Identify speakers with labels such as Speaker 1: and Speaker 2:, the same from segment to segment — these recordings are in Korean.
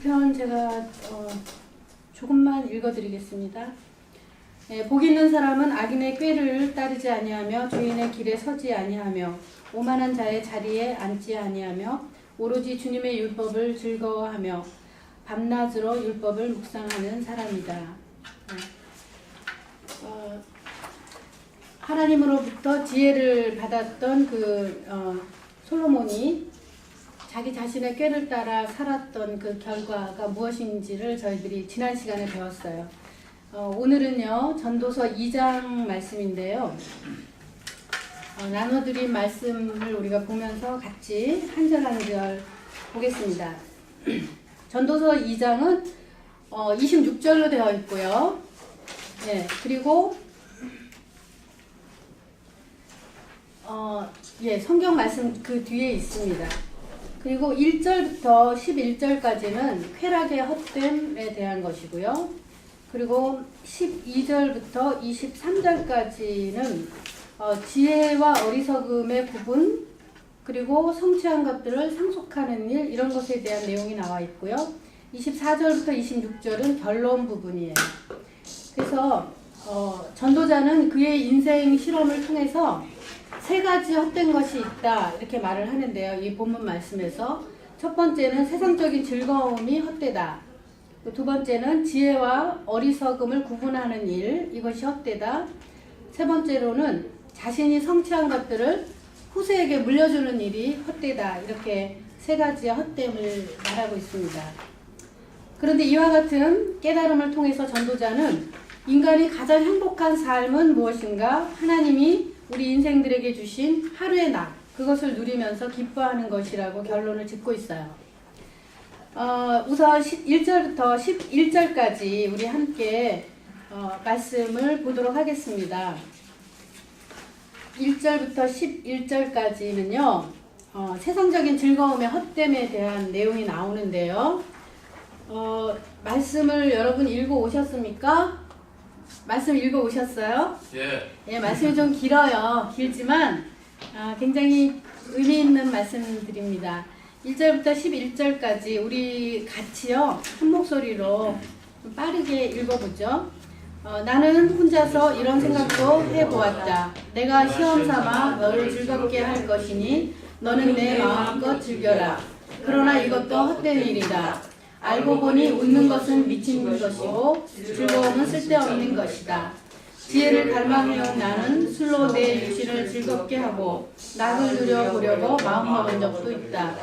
Speaker 1: 편 제가 조금만 읽어드리겠습니다. 복 있는 사람은 악인의 꾀를 따르지 아니하며 주인의 길에 서지 아니하며 오만한 자의 자리에 앉지 아니하며 오로지 주님의 율법을 즐거워하며 밤낮으로 율법을 묵상하는 사람이다. 하나님으로부터 지혜를 받았던 솔로몬이 자기 자신의 꾀를 따라 살았던 그 결과가 무엇인지를 저희들이 지난 시간에 배웠어요. 오늘은요, 전도서 2장 말씀인데요. 나눠드린 말씀을 우리가 보면서 같이 한 절 한 절 보겠습니다. 전도서 2장은 26절로 되어 있고요. 네, 그리고 성경 말씀 그 뒤에 있습니다. 그리고 1절부터 11절까지는 쾌락의 헛됨에 대한 것이고요. 그리고 12절부터 23절까지는 지혜와 어리석음의 구분, 그리고 성취한 것들을 상속하는 일, 이런 것에 대한 내용이 나와 있고요. 24절부터 26절은 결론 부분이에요. 그래서 전도자는 그의 인생 실험을 통해서 세 가지 헛된 것이 있다, 이렇게 말을 하는데요. 이 본문 말씀에서 첫 번째는 세상적인 즐거움이 헛되다. 두 번째는 지혜와 어리석음을 구분하는 일, 이것이 헛되다. 세 번째로는 자신이 성취한 것들을 후세에게 물려주는 일이 헛되다. 이렇게 세 가지의 헛됨을 말하고 있습니다. 그런데 이와 같은 깨달음을 통해서 전도자는 인간이 가장 행복한 삶은 무엇인가? 하나님이 우리 인생들에게 주신 하루의 낙, 그것을 누리면서 기뻐하는 것이라고 결론을 짓고 있어요. 우선 1절부터 11절까지 우리 함께 말씀을 보도록 하겠습니다. 1절부터 11절까지는요, 세상적인 즐거움의 헛됨에 대한 내용이 나오는데요. 말씀을 여러분 읽어 오셨습니까? 말씀 읽어 오셨어요? 예, 말씀이 좀 길어요. 길지만 굉장히 의미 있는 말씀드립니다. 1절부터 11절까지 우리 같이요, 한 목소리로 좀 빠르게 읽어보죠. 나는 혼자서 이런 생각도 해보았다. 내가 시험삼아 너를 즐겁게 할 것이니 너는 내 마음껏 즐겨라. 그러나 이것도 헛된 일이다. 알고 보니 웃는 것은 미친 것이고 즐거움은 쓸데없는 것이다. 지혜를 갈망해온 나는 술로 내 육신을 즐겁게 하고 낙을 누려보려고 마음먹은 적도 있다.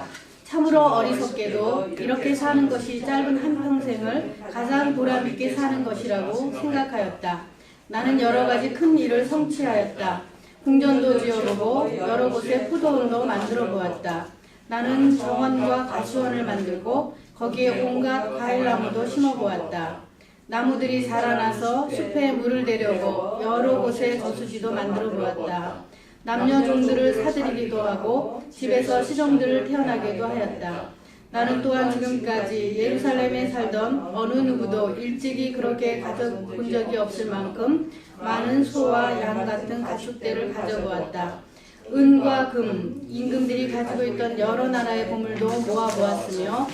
Speaker 1: 참으로 어리석게도 이렇게 사는 것이 짧은 한평생을 가장 보람있게 사는 것이라고 생각하였다. 나는 여러 가지 큰 일을 성취하였다. 궁전도 지어보고 여러 곳에 포도원도 만들어 보았다. 나는 정원과 가수원을 만들고 거기에 온갖 과일나무도 심어보았다. 나무들이 자라나서 숲에 물을 대려고 여러 곳에 저수지도 만들어 보았다. 남녀종들을 사들이기도 하고 집에서 시종들을 태어나게도 하였다. 나는 또한 지금까지 예루살렘에 살던 어느 누구도 일찍이 그렇게 가져본 적이 없을 만큼 많은 소와 양 같은 가축대를 가져보았다. 은과 금, 임금들이 가지고 있던 여러 나라의 보물도 모아보았으며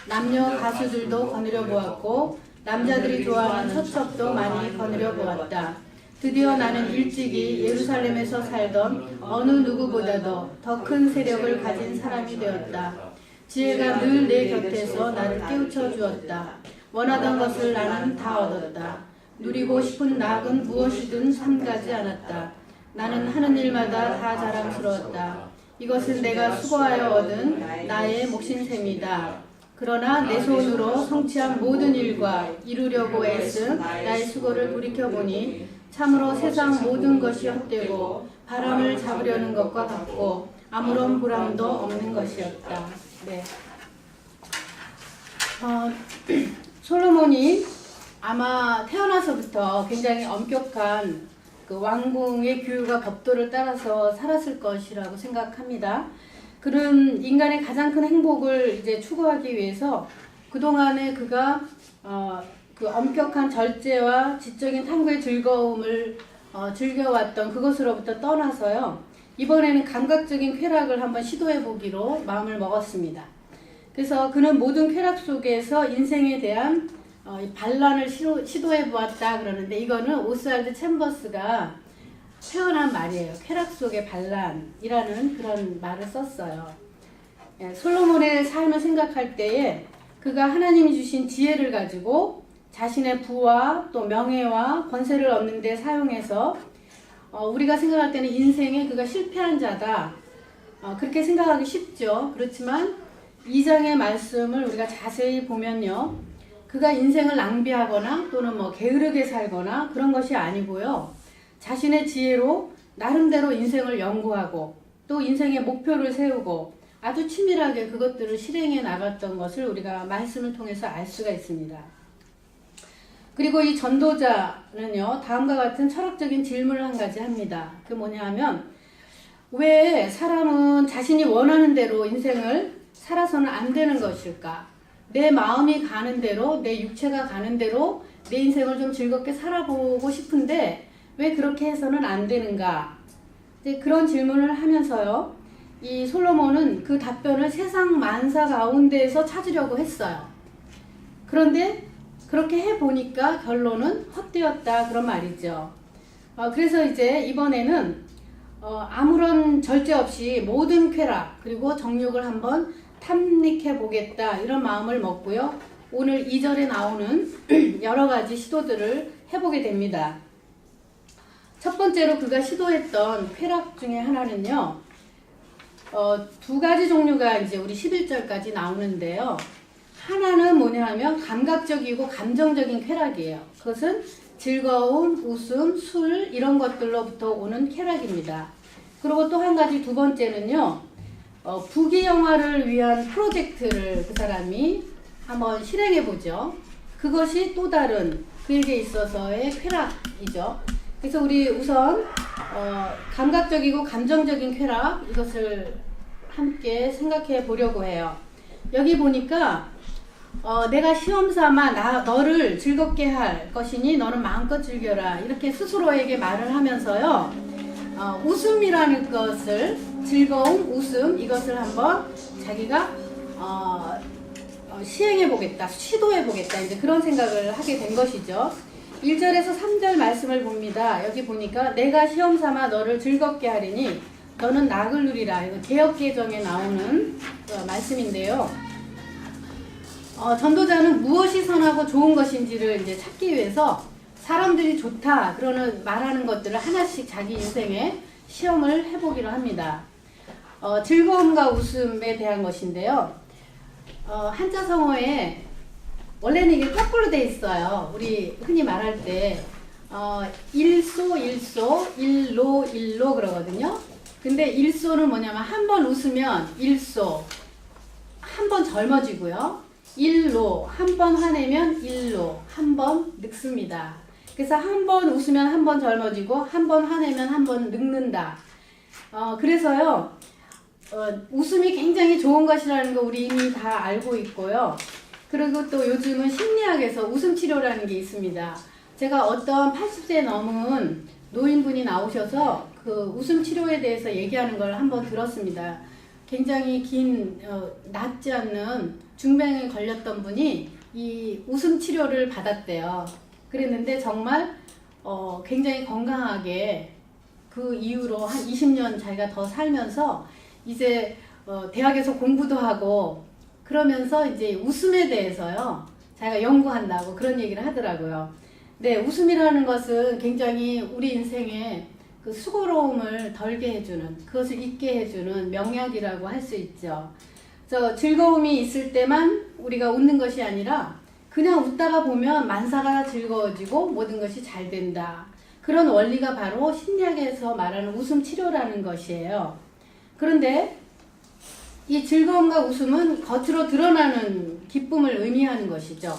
Speaker 1: 남녀 가수들도 거느려 보았고 남자들이 좋아하는 처첩도 많이 거느려 보았다. 드디어 나는 일찍이 예루살렘에서 살던 어느 누구보다도 더 큰 세력을 가진 사람이 되었다. 지혜가 늘 내 곁에서 나를 깨우쳐 주었다. 원하던 것을 나는 다 얻었다. 누리고 싶은 낙은 무엇이든 삼가지 않았다. 나는 하는 일마다 다 자랑스러웠다. 이것은 내가 수고하여 얻은 나의 몫인셈이다. 그러나 내 손으로 성취한 모든 일과 이루려고 애쓴 나의 수고를 돌이켜보니 참으로 세상 모든 것이 헛되고 바람을 잡으려는 것과 같고 아무런 보람도 없는 것이었다. 네. 솔로몬이 아마 태어나서부터 굉장히 엄격한 그 왕궁의 규율과 법도를 따라서 살았을 것이라고 생각합니다. 그런 인간의 가장 큰 행복을 이제 추구하기 위해서 그동안에 그가 그 엄격한 절제와 지적인 탐구의 즐거움을 즐겨왔던 그것으로부터 떠나서요, 이번에는 감각적인 쾌락을 한번 시도해 보기로 마음을 먹었습니다. 그래서 그는 모든 쾌락 속에서 인생에 대한 반란을 시도해 보았다 그러는데, 이거는 오스왈드 챔버스가 표현한 말이에요. 쾌락 속의 반란이라는 그런 말을 썼어요. 솔로몬의 삶을 생각할 때에 그가 하나님이 주신 지혜를 가지고 자신의 부와 또 명예와 권세를 얻는 데 사용해서 우리가 생각할 때는 인생에 그가 실패한 자다, 그렇게 생각하기 쉽죠. 그렇지만 2장의 말씀을 우리가 자세히 보면요, 그가 인생을 낭비하거나 또는 게으르게 살거나 그런 것이 아니고요, 자신의 지혜로 나름대로 인생을 연구하고 또 인생의 목표를 세우고 아주 치밀하게 그것들을 실행해 나갔던 것을 우리가 말씀을 통해서 알 수가 있습니다. 그리고 이 전도자는요, 다음과 같은 철학적인 질문을 한 가지 합니다. 그게 뭐냐 하면, 왜 사람은 자신이 원하는 대로 인생을 살아서는 안 되는 것일까? 내 마음이 가는 대로, 내 육체가 가는 대로 내 인생을 좀 즐겁게 살아보고 싶은데 왜 그렇게 해서는 안 되는가? 이제 그런 질문을 하면서요, 이 솔로몬은 그 답변을 세상 만사 가운데에서 찾으려고 했어요. 그런데 그렇게 해보니까 결론은 헛되었다, 그런 말이죠. 그래서 이제 이번에는 아무런 절제 없이 모든 쾌락 그리고 정욕을 한번 탐닉해 보겠다, 이런 마음을 먹고요, 오늘 2절에 나오는 여러 가지 시도들을 해보게 됩니다. 첫 번째로 그가 시도했던 쾌락 중에 하나는요, 두 가지 종류가 이제 우리 11절까지 나오는데요. 하나는 뭐냐 하면 감각적이고 감정적인 쾌락이에요. 그것은 즐거움, 웃음, 술 이런 것들로부터 오는 쾌락입니다. 그리고 또 한 가지, 두 번째는요, 부귀영화를 위한 프로젝트를 그 사람이 한번 실행해 보죠. 그것이 또 다른 그에게 있어서의 쾌락이죠. 그래서 우리 우선 감각적이고 감정적인 쾌락, 이것을 함께 생각해 보려고 해요. 여기 보니까 내가 시험삼아 너를 즐겁게 할 것이니 너는 마음껏 즐겨라, 이렇게 스스로에게 말을 하면서요, 웃음이라는 것을, 즐거움, 웃음, 이것을 한번 자기가 시행해 보겠다, 시도해 보겠다, 이제 그런 생각을 하게 된 것이죠. 1절에서 3절 말씀을 봅니다. 여기 보니까 내가 시험삼아 너를 즐겁게 하리니 너는 낙을 누리라, 이거 개역개정에 나오는 말씀인데요. 전도자는 무엇이 선하고 좋은 것인지를 이제 찾기 위해서 사람들이 좋다 그러는 말하는 것들을 하나씩 자기 인생에 시험을 해보기로 합니다. 즐거움과 웃음에 대한 것인데요. 한자 성어에 원래는 이게 거꾸로 돼 있어요. 우리 흔히 말할 때 일소, 일로 그러거든요. 근데 일소는 뭐냐면 한 번 웃으면 일소, 한 번 젊어지고요. 일로, 한 번 화내면 일로, 한 번 늙습니다. 그래서 한 번 웃으면 한 번 젊어지고 한 번 화내면 한 번 늙는다. 그래서요, 웃음이 굉장히 좋은 것이라는 거 우리 이미 다 알고 있고요. 그리고 또 요즘은 심리학에서 웃음 치료라는 게 있습니다. 제가 어떤 80세 넘은 노인분이 나오셔서 그 웃음 치료에 대해서 얘기하는 걸 한번 들었습니다. 굉장히 긴, 낫지 않는 중병에 걸렸던 분이 이 웃음 치료를 받았대요. 그랬는데 정말 굉장히 건강하게 그 이후로 한 20년 자기가 더 살면서 이제 대학에서 공부도 하고 그러면서 이제 웃음에 대해서요, 자기가 연구한다고 그런 얘기를 하더라고요. 네, 웃음이라는 것은 굉장히 우리 인생에 그 수고로움을 덜게 해주는, 그것을 잊게 해주는 명약이라고 할 수 있죠. 그래서 즐거움이 있을 때만 우리가 웃는 것이 아니라 그냥 웃다가 보면 만사가 즐거워지고 모든 것이 잘 된다. 그런 원리가 바로 심리학에서 말하는 웃음 치료라는 것이에요. 그런데 이 즐거움과 웃음은 겉으로 드러나는 기쁨을 의미하는 것이죠.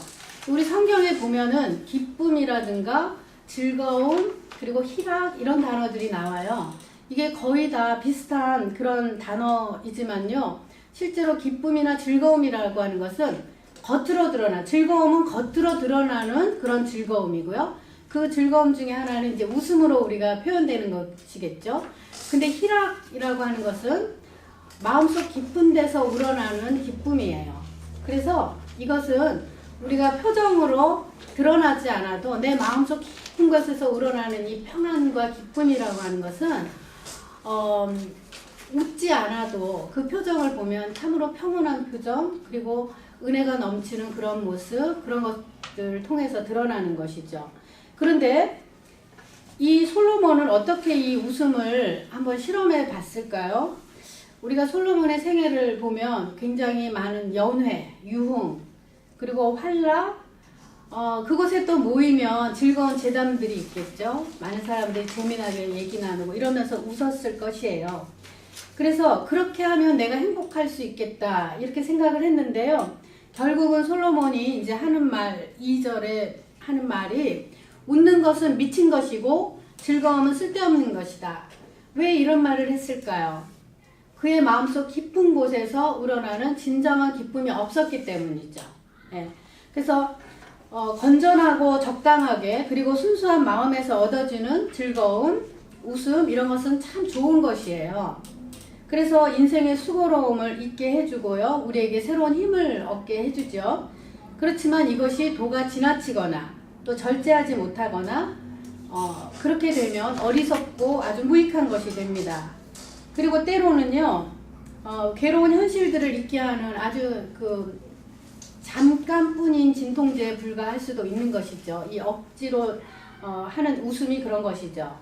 Speaker 1: 우리 성경에 보면은 기쁨이라든가 즐거움 그리고 희락 이런 단어들이 나와요. 이게 거의 다 비슷한 그런 단어이지만요, 실제로 기쁨이나 즐거움이라고 하는 것은 겉으로 드러나, 즐거움은 겉으로 드러나는 그런 즐거움이고요. 그 즐거움 중에 하나는 이제 웃음으로 우리가 표현되는 것이겠죠. 근데 희락이라고 하는 것은 마음속 깊은 데서 우러나는 기쁨이에요. 그래서 이것은 우리가 표정으로 드러나지 않아도 내 마음속 깊은 곳에서 우러나는 이 평안과 기쁨이라고 하는 것은 웃지 않아도 그 표정을 보면 참으로 평온한 표정, 그리고 은혜가 넘치는 그런 모습, 그런 것들을 통해서 드러나는 것이죠. 그런데 이 솔로몬은 어떻게 이 웃음을 한번 실험해 봤을까요? 우리가 솔로몬의 생애를 보면 굉장히 많은 연회, 유흥, 그리고 환락, 그곳에 또 모이면 즐거운 제담들이 있겠죠. 많은 사람들이 재미나게 얘기 나누고 이러면서 웃었을 것이에요. 그래서 그렇게 하면 내가 행복할 수 있겠다 이렇게 생각을 했는데요. 결국은 솔로몬이 이제 하는 말, 2절에 하는 말이 웃는 것은 미친 것이고 즐거움은 쓸데없는 것이다. 왜 이런 말을 했을까요? 그의 마음속 깊은 곳에서 우러나는 진정한 기쁨이 없었기 때문이죠. 예. 그래서 건전하고 적당하게 그리고 순수한 마음에서 얻어지는 즐거움, 웃음 이런 것은 참 좋은 것이에요. 그래서 인생의 수고로움을 잊게 해주고요. 우리에게 새로운 힘을 얻게 해주죠. 그렇지만 이것이 도가 지나치거나 또 절제하지 못하거나 그렇게 되면 어리석고 아주 무익한 것이 됩니다. 그리고 때로는요. 괴로운 현실들을 잊게 하는 아주 잠깐뿐인 진통제에 불과할 수도 있는 것이죠. 이 억지로 하는 웃음이 그런 것이죠.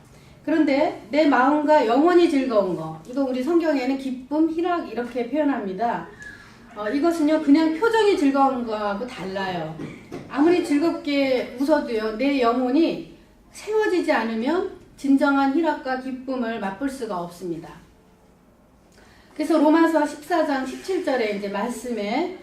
Speaker 1: 그런데 내 마음과 영원히 즐거운 거, 이거 우리 성경에는 기쁨, 희락 이렇게 표현합니다. 이것은요 그냥 표정이 즐거운 거하고 달라요. 아무리 즐겁게 웃어도요 내 영혼이 세워지지 않으면 진정한 희락과 기쁨을 맛볼 수가 없습니다. 그래서 로마서 14장 17절에 이제 말씀에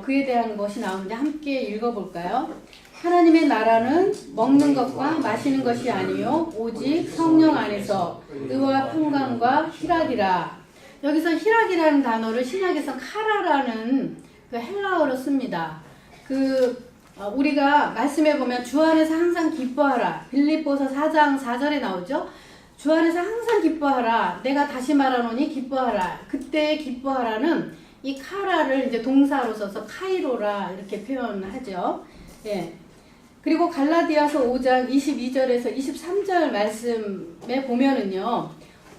Speaker 1: 그에 대한 것이 나오는데 함께 읽어볼까요? 하나님의 나라는 먹는 것과 마시는 것이 아니요 오직 성령 안에서 의와 평강과 희락이라. 여기서 희락이라는 단어를 신약에서 카라라는 그 헬라어로 씁니다. 우리가 말씀해 보면 주 안에서 항상 기뻐하라. 빌립보서 4장 4절에 나오죠. 주 안에서 항상 기뻐하라. 내가 다시 말하노니 기뻐하라. 그때 기뻐하라는 이 카라를 이제 동사로 써서 카이로라 이렇게 표현하죠. 예. 그리고 갈라디아서 5장 22절에서 23절 말씀에 보면은요.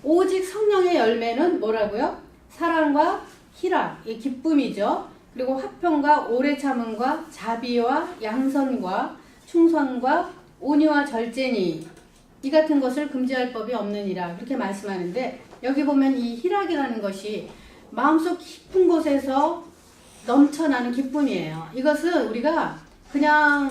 Speaker 1: 오직 성령의 열매는 뭐라고요? 사랑과 희락, 이 기쁨이죠. 그리고 화평과 오래 참음과 자비와 양선과 충성과 온유와 절제니 이 같은 것을 금지할 법이 없느니라 그렇게 말씀하는데 여기 보면 이 희락이라는 것이 마음속 깊은 곳에서 넘쳐나는 기쁨이에요. 이것은 우리가 그냥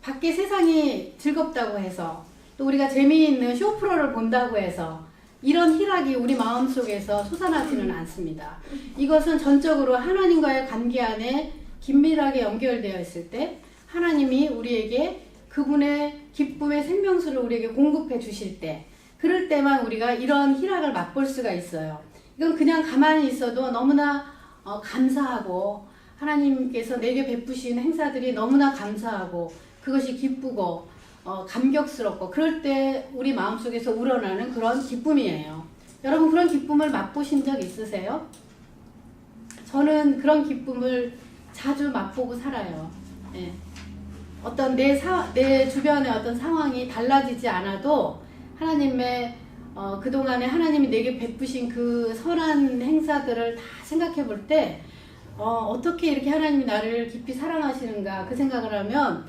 Speaker 1: 밖에 세상이 즐겁다고 해서 또 우리가 재미있는 쇼프로를 본다고 해서 이런 희락이 우리 마음속에서 솟아나지는 않습니다. 이것은 전적으로 하나님과의 관계 안에 긴밀하게 연결되어 있을 때 하나님이 우리에게 그분의 기쁨의 생명수를 우리에게 공급해 주실 때 그럴 때만 우리가 이런 희락을 맛볼 수가 있어요. 이건 그냥 가만히 있어도 너무나 감사하고 하나님께서 내게 베푸신 행사들이 너무나 감사하고 그것이 기쁘고 감격스럽고 그럴 때 우리 마음속에서 우러나는 그런 기쁨이에요. 여러분 그런 기쁨을 맛보신 적 있으세요? 저는 그런 기쁨을 자주 맛보고 살아요. 예. 어떤 내 주변의 어떤 상황이 달라지지 않아도 하나님의 그동안에 하나님이 내게 베푸신 그 선한 행사들을 다 생각해 볼 때 어떻게 이렇게 하나님이 나를 깊이 사랑하시는가 그 생각을 하면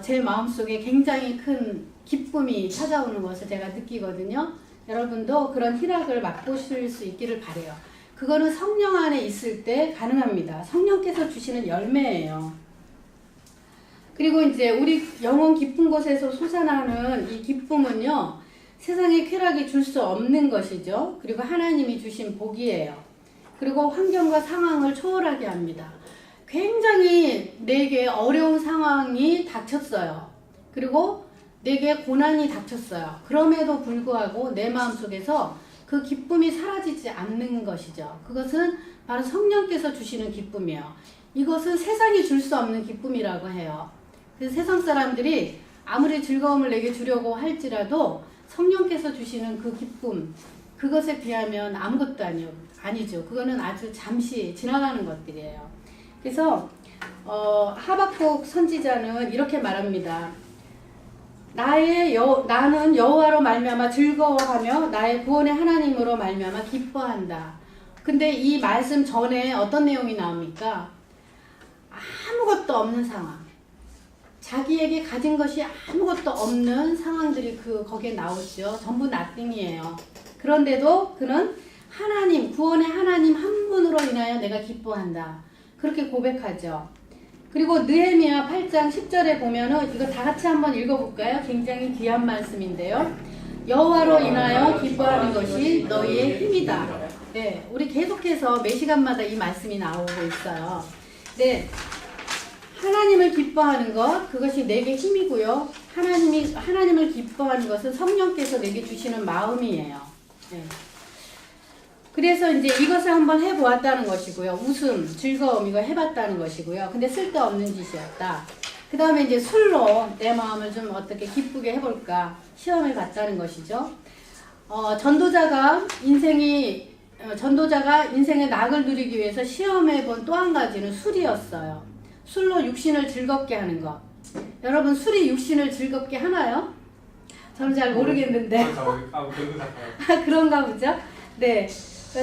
Speaker 1: 제 마음속에 굉장히 큰 기쁨이 찾아오는 것을 제가 느끼거든요. 여러분도 그런 희락을 맛보실 수 있기를 바라요. 그거는 성령 안에 있을 때 가능합니다. 성령께서 주시는 열매예요. 그리고 이제 우리 영혼 깊은 곳에서 솟아나는 이 기쁨은요. 세상의 쾌락이 줄 수 없는 것이죠. 그리고 하나님이 주신 복이에요. 그리고 환경과 상황을 초월하게 합니다. 굉장히 내게 어려운 상황이 닥쳤어요. 그리고 내게 고난이 닥쳤어요. 그럼에도 불구하고 내 마음속에서 그 기쁨이 사라지지 않는 것이죠. 그것은 바로 성령께서 주시는 기쁨이에요. 이것은 세상이 줄 수 없는 기쁨이라고 해요. 그래서 세상 사람들이 아무리 즐거움을 내게 주려고 할지라도 성령께서 주시는 그 기쁨, 그것에 비하면 아무것도 아니죠. 그거는 아주 잠시 지나가는 것들이에요. 그래서 하박국 선지자는 이렇게 말합니다. 나는 여호와로 말미암아 즐거워하며 나의 구원의 하나님으로 말미암아 기뻐한다. 근데 이 말씀 전에 어떤 내용이 나옵니까? 아무것도 없는 상황. 자기에게 가진 것이 아무것도 없는 상황들이 거기에 나오죠. 전부 nothing이에요. 그런데도 그는 하나님, 구원의 하나님 한 분으로 인하여 내가 기뻐한다. 그렇게 고백하죠. 그리고 느헤미야 8장 10절에 보면은 이거 다 같이 한번 읽어볼까요? 굉장히 귀한 말씀인데요. 여호와로 인하여 기뻐하는 것이 너희의 힘이다. 네, 우리 계속해서 매 시간마다 이 말씀이 나오고 있어요. 네, 하나님을 기뻐하는 것, 그것이 내게 힘이고요. 하나님을 기뻐하는 것은 성령께서 내게 주시는 마음이에요. 네. 그래서 이제 이것을 한번 해보았다는 것이고요. 웃음, 즐거움 이거 해봤다는 것이고요. 근데 쓸데없는 짓이었다. 그 다음에 이제 술로 내 마음을 좀 어떻게 기쁘게 해볼까 시험을 봤다는 것이죠. 전도자가 인생의 낙을 누리기 위해서 시험해본 또 한 가지는 술이었어요. 술로 육신을 즐겁게 하는 것. 여러분 술이 육신을 즐겁게 하나요? 저는 잘 모르겠는데. 그런가 보죠? 네.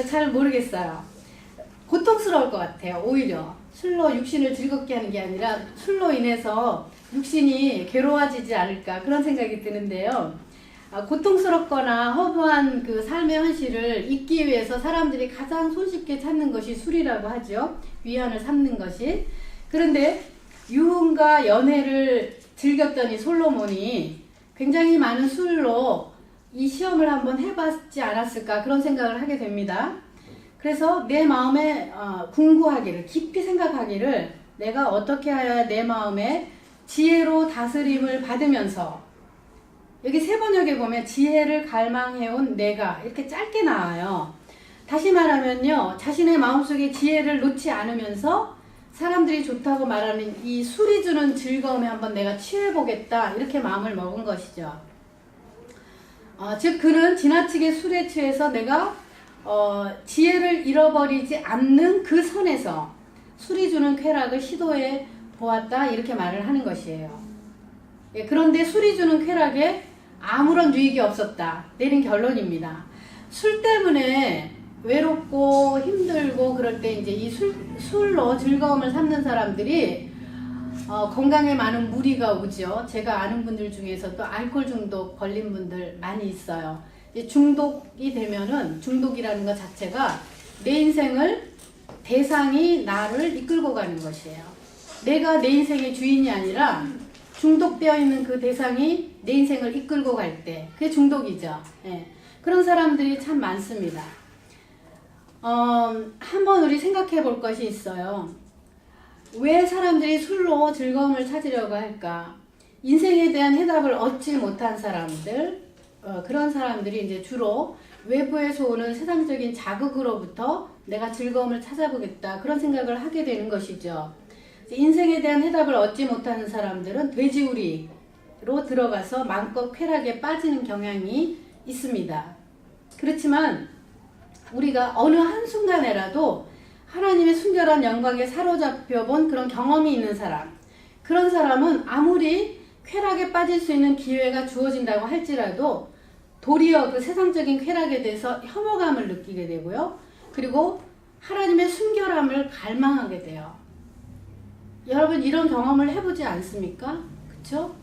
Speaker 1: 잘 모르겠어요. 고통스러울 것 같아요. 오히려 술로 육신을 즐겁게 하는 게 아니라 술로 인해서 육신이 괴로워지지 않을까 그런 생각이 드는데요. 고통스럽거나 허무한 그 삶의 현실을 잊기 위해서 사람들이 가장 손쉽게 찾는 것이 술이라고 하죠. 위안을 삼는 것이. 그런데 유흥과 연애를 즐겼던 이 솔로몬이 굉장히 많은 술로 이 시험을 한번 해봤지 않았을까 그런 생각을 하게 됩니다. 그래서 내 마음에 궁구하기를 깊이 생각하기를 내가 어떻게 해야 내 마음에 지혜로 다스림을 받으면서 여기 세 번역에 보면 지혜를 갈망해온 내가 이렇게 짧게 나와요. 다시 말하면요. 자신의 마음속에 지혜를 놓지 않으면서 사람들이 좋다고 말하는 이 술이 주는 즐거움에 한번 내가 취해보겠다 이렇게 마음을 먹은 것이죠. 즉 그는 지나치게 술에 취해서 내가 지혜를 잃어버리지 않는 그 선에서 술이 주는 쾌락을 시도해 보았다 이렇게 말을 하는 것이에요. 예, 그런데 술이 주는 쾌락에 아무런 유익이 없었다 내린 결론입니다. 술 때문에 외롭고 힘들고 그럴 때 이제 이 술로 즐거움을 삼는 사람들이 건강에 많은 무리가 오죠. 제가 아는 분들 중에서도 알코올 중독 걸린 분들 많이 있어요. 중독이 되면은 중독이라는 것 자체가 내 인생을 대상이 나를 이끌고 가는 것이에요. 내가 내 인생의 주인이 아니라 중독되어 있는 그 대상이 내 인생을 이끌고 갈 때 그게 중독이죠. 예. 그런 사람들이 참 많습니다. 한번 우리 생각해 볼 것이 있어요. 왜 사람들이 술로 즐거움을 찾으려고 할까? 인생에 대한 해답을 얻지 못한 사람들, 그런 사람들이 이제 주로 외부에서 오는 세상적인 자극으로부터 내가 즐거움을 찾아보겠다 그런 생각을 하게 되는 것이죠. 인생에 대한 해답을 얻지 못하는 사람들은 돼지우리로 들어가서 마음껏 쾌락에 빠지는 경향이 있습니다. 그렇지만 우리가 어느 한순간에라도 하나님의 순결한 영광에 사로잡혀 본 그런 경험이 있는 사람, 그런 사람은 아무리 쾌락에 빠질 수 있는 기회가 주어진다고 할지라도 도리어 그 세상적인 쾌락에 대해서 혐오감을 느끼게 되고요. 그리고 하나님의 순결함을 갈망하게 돼요. 여러분 이런 경험을 해보지 않습니까? 그쵸?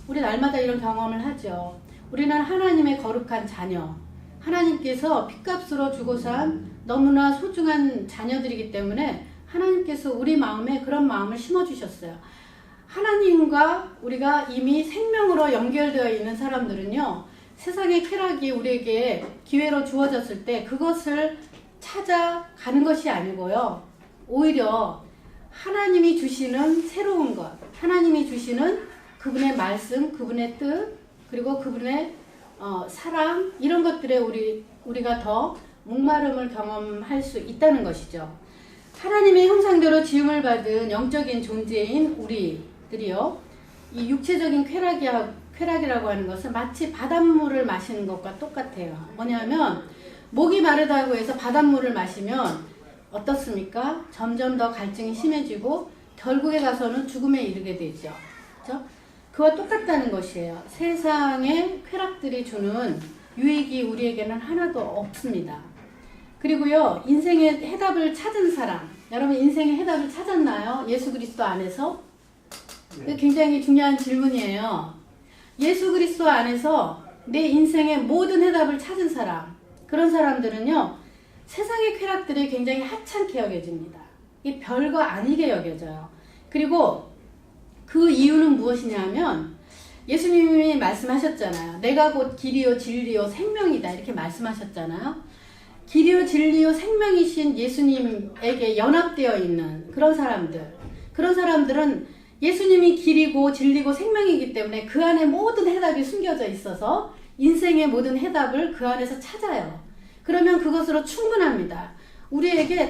Speaker 1: 우리 날마다 이런 경험을 하죠. 우리는 하나님의 거룩한 자녀, 하나님께서 핏값으로 주고 산 너무나 소중한 자녀들이기 때문에 하나님께서 우리 마음에 그런 마음을 심어주셨어요. 하나님과 우리가 이미 생명으로 연결되어 있는 사람들은요, 세상의 쾌락이 우리에게 기회로 주어졌을 때 그것을 찾아가는 것이 아니고요, 오히려 하나님이 주시는 새로운 것, 하나님이 주시는 그분의 말씀, 그분의 뜻, 그리고 그분의 사랑, 이런 것들에 우리가 더 목마름을 경험할 수 있다는 것이죠. 하나님의 형상대로 지음을 받은 영적인 존재인 우리들이요, 이 육체적인 쾌락이라고 하는 것은 마치 바닷물을 마시는 것과 똑같아요. 뭐냐면 목이 마르다고 해서 바닷물을 마시면 어떻습니까? 점점 더 갈증이 심해지고 결국에 가서는 죽음에 이르게 되죠. 그렇죠? 그와 똑같다는 것이에요. 세상의 쾌락들이 주는 유익이 우리에게는 하나도 없습니다. 그리고요, 인생의 해답을 찾은 사람, 여러분 인생의 해답을 찾았나요? 예수 그리스도 안에서? 네. 굉장히 중요한 질문이에요. 예수 그리스도 안에서 내 인생의 모든 해답을 찾은 사람, 그런 사람들은요, 세상의 쾌락들이 굉장히 하찮게 여겨집니다. 이게 별거 아니게 여겨져요. 그리고 그 이유는 무엇이냐면 예수님이 말씀하셨잖아요. 내가 곧 길이요 진리요 생명이다 이렇게 말씀하셨잖아요. 길이요 진리요 생명이신 예수님에게 연합되어 있는 그런 사람들은 예수님이 길이고 진리고 생명이기 때문에 그 안에 모든 해답이 숨겨져 있어서 인생의 모든 해답을 그 안에서 찾아요. 그러면 그것으로 충분합니다. 우리에게